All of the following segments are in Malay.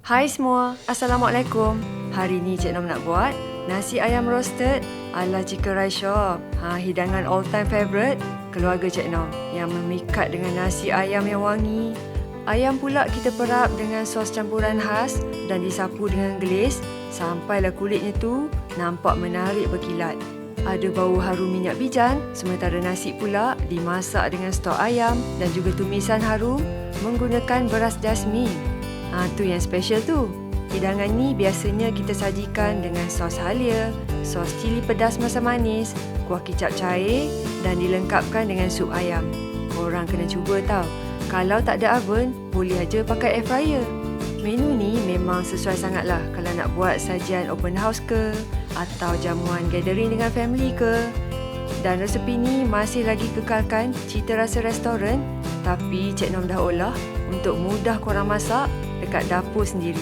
Hai semua, Assalamualaikum. Hari ni Cik Nom nak buat nasi ayam roasted ala Chicken Rice Shop. Hidangan all time favourite keluarga Cik Nom yang memikat dengan nasi ayam yang wangi. Ayam pula kita perap dengan sos campuran khas dan disapu dengan gelis sampailah kulitnya tu nampak menarik berkilat. Ada bau harum minyak bijan, sementara nasi pula dimasak dengan stok ayam dan juga tumisan harum menggunakan beras jasmin. Tu yang special tu. Hidangan ni biasanya kita sajikan dengan sos halia, sos cili pedas masam manis, kuah kicap cair dan dilengkapkan dengan sup ayam. Korang kena cuba tau. Kalau tak ada oven, boleh aja pakai air fryer. Menu ni memang sesuai sangatlah kalau nak buat sajian open house ke atau jamuan gathering dengan family ke. Dan resepi ni masih lagi kekalkan cita rasa restoran, tapi Cik Nom dah olah untuk mudah korang masak dekat dapur sendiri.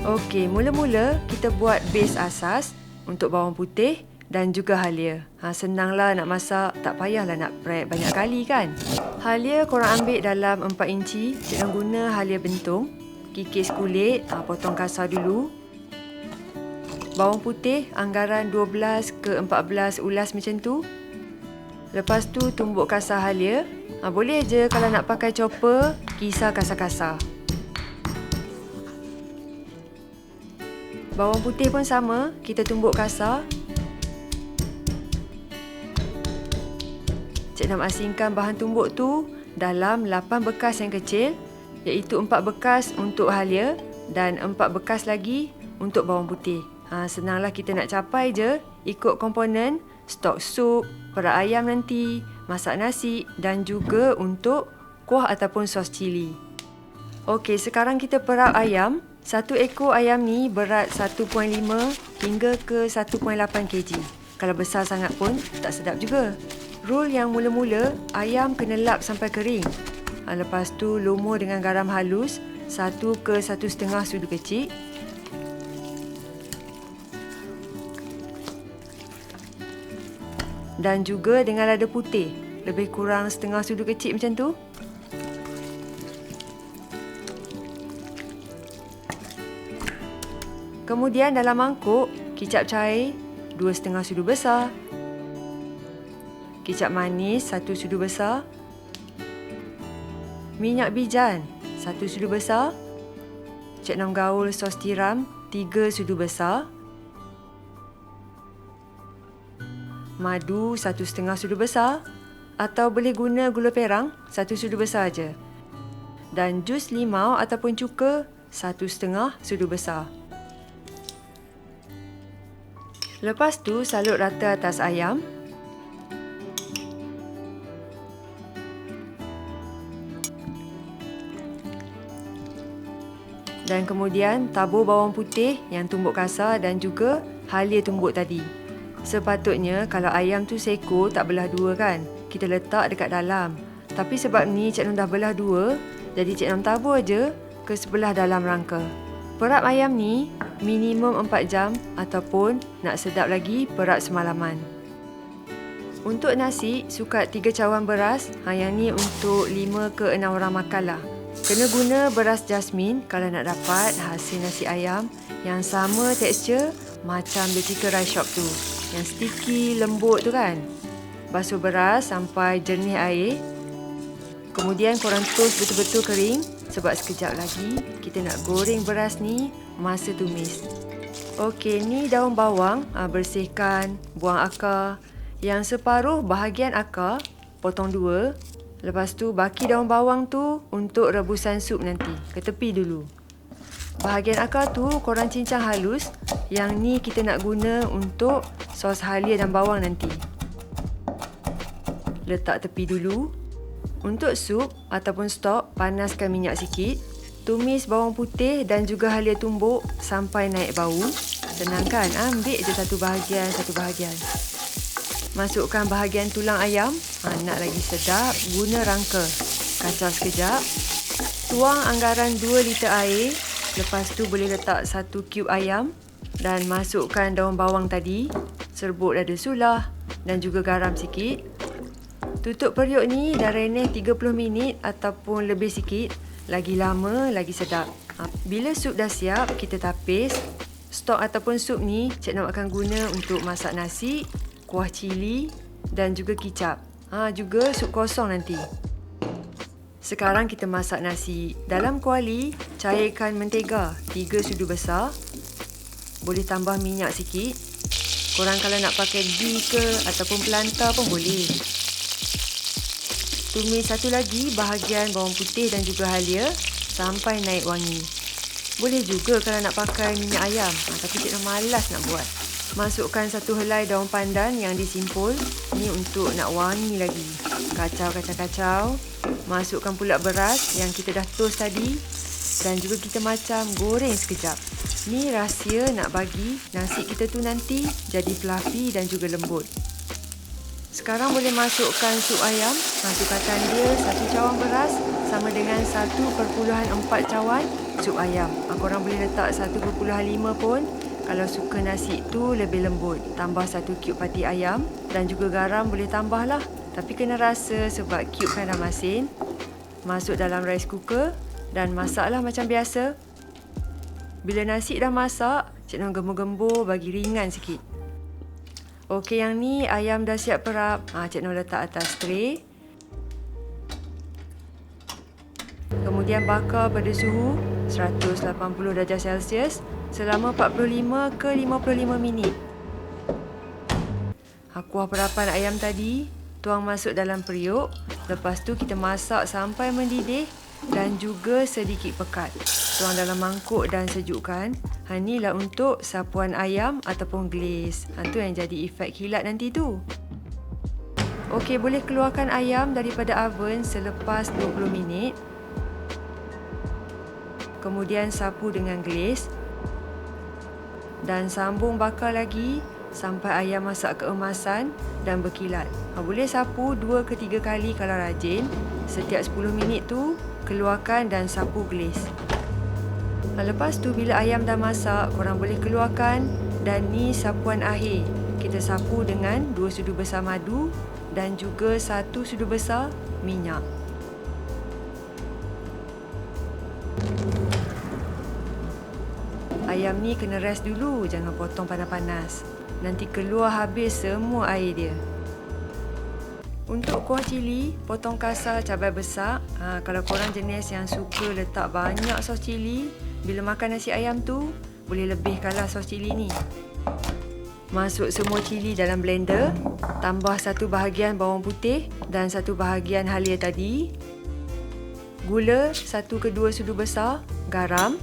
Okey, mula-mula kita buat base asas untuk bawang putih dan juga halia. Senanglah nak masak, tak payahlah nak prep banyak kali kan. Halia korang ambil dalam 4 inci, Cik Nom guna halia bentung. Kikis kulit, potong kasar dulu. Bawang putih anggaran 12 ke 14 ulas macam tu. Lepas tu tumbuk kasar halia. Boleh je kalau nak pakai chopper, kisar kasar-kasar. Bawang putih pun sama, kita tumbuk kasar. Cik Nom asingkan bahan tumbuk tu dalam 8 bekas yang kecil, iaitu 4 bekas untuk halia dan 4 bekas lagi untuk bawang putih. Senanglah kita nak capai je, ikut komponen, stok sup, perap ayam nanti, masak nasi dan juga untuk kuah ataupun sos cili. Okey, sekarang kita perap ayam. Satu ekor ayam ni berat 1.5 hingga ke 1.8 kg. Kalau besar sangat pun tak sedap juga. Rule yang mula-mula, ayam kena lap sampai kering. Lepas tu lumur dengan garam halus 1 ke 1,5 sudu kecil. Dan juga dengan lada putih, lebih kurang setengah sudu kecil macam tu. Kemudian dalam mangkuk, kicap cair 2,5 sudu besar, kicap manis 1 sudu besar, minyak bijan 1 sudu besar, Cik Nom gaul sos tiram 3 sudu besar, madu 1,5 sudu besar atau boleh guna gula perang 1 sudu besar je, dan jus limau ataupun cuka 1,5 sudu besar. Lepas tu salut rata atas ayam. Dan kemudian tabur bawang putih yang tumbuk kasar dan juga halia tumbuk tadi. Sepatutnya kalau ayam tu seko tak belah dua kan, kita letak dekat dalam. Tapi sebab ni Cik Nom dah belah dua, jadi Cik Nom tabur je ke sebelah dalam rangka. Perap ayam ni minimum 4 jam ataupun nak sedap lagi perap semalaman. Untuk nasi, sukat 3 cawan beras. Yang ni untuk 5 ke 6 orang makan lah. Kena guna beras jasmin kalau nak dapat hasil nasi ayam yang sama tekstur macam the Chicken Rice Shop tu. Yang sticky, lembut tu kan. Basuh beras sampai jernih air. Kemudian korang toast betul-betul kering sebab sekejap lagi kita nak goreng beras ni masa tumis. Okey, ni daun bawang, bersihkan, buang akar. Yang separuh bahagian akar, potong 2. Lepas tu baki daun bawang tu untuk rebusan sup nanti, ke tepi dulu. Bahagian akar tu korang cincang halus. Yang ni kita nak guna untuk sos halia dan bawang nanti. Letak tepi dulu. Untuk sup ataupun stok, panaskan minyak sikit. Tumis bawang putih dan juga halia tumbuk sampai naik bau. Senang kan? Ambil je satu bahagian. Masukkan bahagian tulang ayam. Nak lagi sedap, guna rangka. Kacau sekejap. Tuang anggaran 2 liter air. Lepas tu boleh letak 1 cube ayam dan masukkan daun bawang tadi. serbuk dada sulah dan juga garam sikit. Tutup periuk ni dan renes 30 minit ataupun lebih sikit. Lagi lama, lagi sedap. Bila sup dah siap, kita tapis. Stok ataupun sup ni Cik Nok akan guna untuk masak nasi, kuah cili dan juga kicap. Juga sup kosong nanti. Sekarang kita masak nasi. Dalam kuali, cairkan mentega 3 sudu besar. Boleh tambah minyak sikit. Korang kalau nak pakai ghee ke ataupun pelanta pun boleh. Tumis satu lagi bahagian bawang putih dan juga halia sampai naik wangi. Boleh juga kalau nak pakai minyak ayam, tapi Cik Nok malas nak buat. Masukkan satu helai daun pandan yang disimpul. Ni untuk nak wangi lagi. Kacau. Masukkan pula beras yang kita dah toast tadi. Dan juga kita macam goreng sekejap. Ni rahsia nak bagi nasi kita tu nanti jadi fluffy dan juga lembut. Sekarang boleh masukkan sup ayam. Sukatan dia 1 cawan beras sama dengan 1/4 cawan sup ayam. Korang boleh letak 1/5 pun kalau suka nasi tu lebih lembut. Tambah 1 cube pati ayam dan juga garam boleh tambah lah. Tapi kena rasa sebab cube kan dah masin. Masuk dalam rice cooker dan masaklah macam biasa. Bila nasi dah masak, Cik Nok gembur-gembur bagi ringan sikit. Okey, yang ni ayam dah siap perap. Cik Nok letak atas tray. Kemudian bakar pada suhu 180 darjah Celsius selama 45 ke 55 minit. Kuah perapan ayam tadi tuang masuk dalam periuk. Lepas tu kita masak sampai mendidih dan juga sedikit pekat. Tuang dalam mangkuk dan sejukkan. Inilah untuk sapuan ayam ataupun glaze. Tu yang jadi efek kilat nanti tu. Okey, boleh keluarkan ayam daripada oven selepas 20 minit. Kemudian sapu dengan glaze. Dan sambung bakar lagi sampai ayam masak keemasan dan berkilat. Boleh sapu 2 ke 3 kali kalau rajin. Setiap 10 minit tu keluarkan dan sapu glaze. Lepas tu bila ayam dah masak, korang boleh keluarkan dan ni sapuan akhir. Kita sapu dengan 2 sudu besar madu dan juga 1 sudu besar minyak. Ayam ni kena rest dulu, jangan potong panas-panas. Nanti keluar habis semua air dia. Untuk kuah cili, potong kasar cabai besar. Kalau korang jenis yang suka letak banyak sos cili, bila makan nasi ayam tu, boleh lebihkanlah sos cili ni. Masuk semua cili dalam blender. Tambah 1 bahagian bawang putih dan 1 bahagian halia tadi. Gula 1 ke 2 sudu besar. Garam.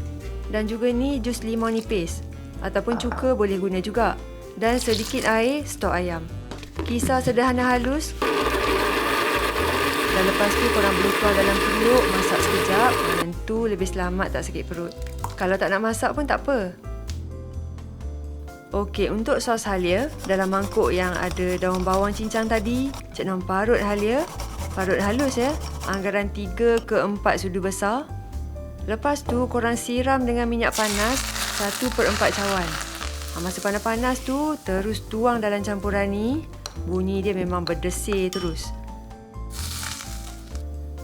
Dan juga ni jus limau nipis. Ataupun cuka boleh guna juga. Dan sedikit air stok ayam. Kisar sederhana halus. Dan lepas tu korang boleh tuang dalam periuk, masak sekejap. Tentu lebih selamat tak sakit perut. Kalau tak nak masak pun tak apa. Okey, untuk sos halia, dalam mangkuk yang ada daun bawang cincang tadi, Cik Nok parut halia. Parut halus ya. Anggaran 3 ke 4 sudu besar. Lepas tu korang siram dengan minyak panas 1/4 cawan. Masa panas-panas tu terus tuang dalam campuran ni. Bunyi dia memang berdesir terus.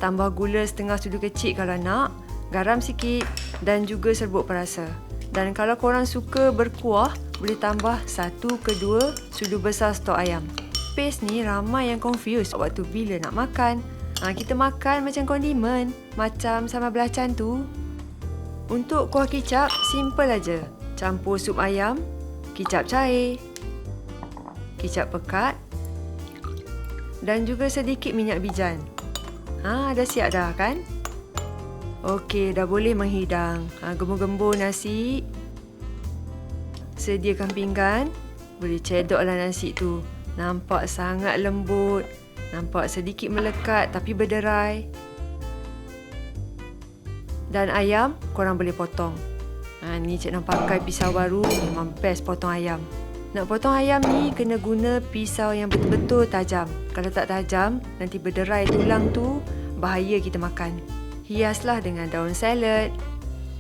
Tambah gula setengah sudu kecil kalau nak, garam sikit dan juga serbuk perasa. Dan kalau korang suka berkuah, boleh tambah 1 ke 2 sudu besar stok ayam. Paste ni ramai yang confuse waktu bila nak makan. Kita makan macam kondimen, macam sambal belacan tu. Untuk kuah kicap, simple aja. Campur sup ayam, kicap cair, kicap pekat dan juga sedikit minyak bijan. Dah siap dah kan? Okey, dah boleh menghidang. Gembur-gembur nasi. Sediakan pinggan. Boleh cedoklah nasi tu. Nampak sangat lembut. Nampak sedikit melekat tapi berderai. Dan ayam, korang boleh potong. Ni Cik Nok pakai pisau baru. Memang best potong ayam. Nak potong ayam ni kena guna pisau yang betul-betul tajam. Kalau tak tajam, nanti berderai tulang tu, bahaya kita makan. Hiaslah dengan daun salad,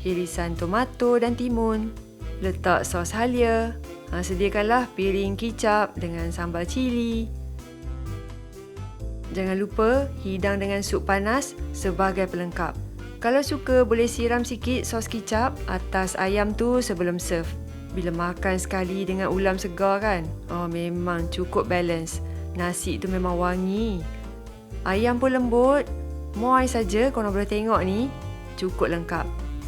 irisan tomato dan timun. Letak sos halia. Sediakanlah piring kicap dengan sambal cili. Jangan lupa hidang dengan sup panas sebagai pelengkap. Kalau suka boleh siram sikit sos kicap atas ayam tu sebelum serve. Bila makan sekali dengan ulam segar kan, memang cukup balance. Nasi tu memang wangi. Ayam pun lembut. Muai saja korang boleh tengok ni. Cukup lengkap.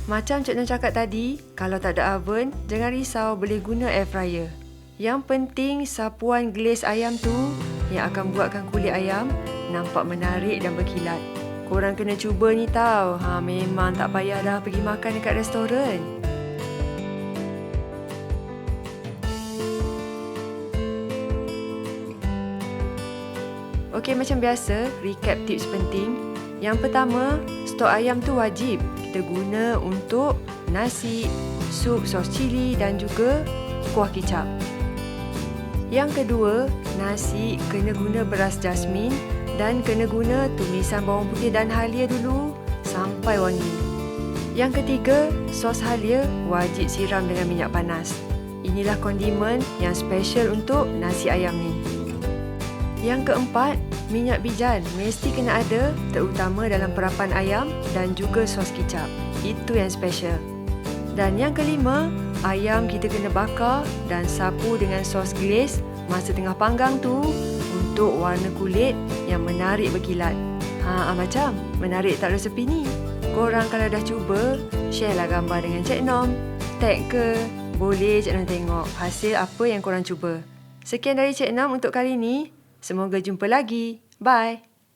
Macam Cik Nom cakap tadi, kalau tak ada oven, jangan risau boleh guna air fryer. Yang penting sapuan glaze ayam tu yang akan buatkan kulit ayam nampak menarik dan berkilat. Korang kena cuba ni tau. Memang tak payah dah pergi makan dekat restoran. Okey, macam biasa, recap tips penting. Yang pertama, stok ayam tu wajib kita guna untuk nasi, sup sos cili dan juga kuah kicap. Yang kedua, nasi kena guna beras jasmin dan kena guna tumisan bawang putih dan halia dulu sampai wangi. Yang ketiga, sos halia wajib siram dengan minyak panas. Inilah kondimen yang special untuk nasi ayam ni. Yang keempat, minyak bijan mesti kena ada, terutama dalam perapan ayam dan juga sos kicap. Itu yang special. Dan yang kelima, ayam kita kena bakar dan sapu dengan sos glaze masa tengah panggang tu untuk warna kulit yang menarik berkilat. Macam menarik tak resepi ni. Korang kalau dah cuba, share lah gambar dengan Cik Nom. Tag ke? Boleh Cik Nom tengok hasil apa yang korang cuba. Sekian dari Cik Nom untuk kali ni. Semoga jumpa lagi. Bye.